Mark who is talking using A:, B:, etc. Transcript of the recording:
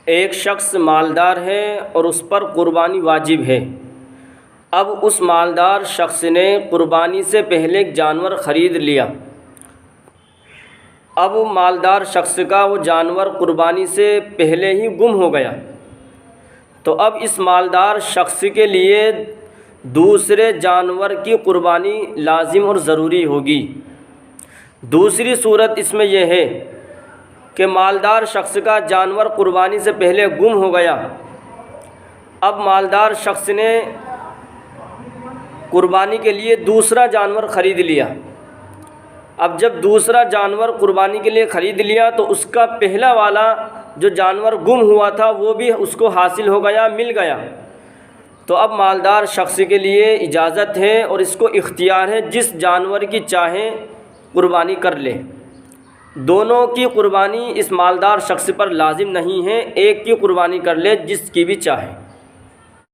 A: ایک شخص مالدار ہے اور اس پر قربانی واجب ہے۔ اب اس مالدار شخص نے قربانی سے پہلے ایک جانور خرید لیا۔ اب مالدار شخص کا وہ جانور قربانی سے پہلے ہی گم ہو گیا، تو اب اس مالدار شخص کے لیے دوسرے جانور کی قربانی لازم اور ضروری ہوگی۔ دوسری صورت اس میں یہ ہے کہ مالدار شخص کا جانور قربانی سے پہلے گم ہو گیا، اب مالدار شخص نے قربانی کے لیے دوسرا جانور خرید لیا۔ اب جب دوسرا جانور قربانی کے لیے خرید لیا تو اس کا پہلا والا جو جانور گم ہوا تھا وہ بھی اس کو حاصل ہو گیا، مل گیا۔ تو اب مالدار شخص کے لیے اجازت ہے اور اس کو اختیار ہے جس جانور کی چاہے قربانی کر لے۔ دونوں کی قربانی اس مالدار شخص پر لازم نہیں ہے، ایک کی قربانی کر لے جس کی بھی چاہے۔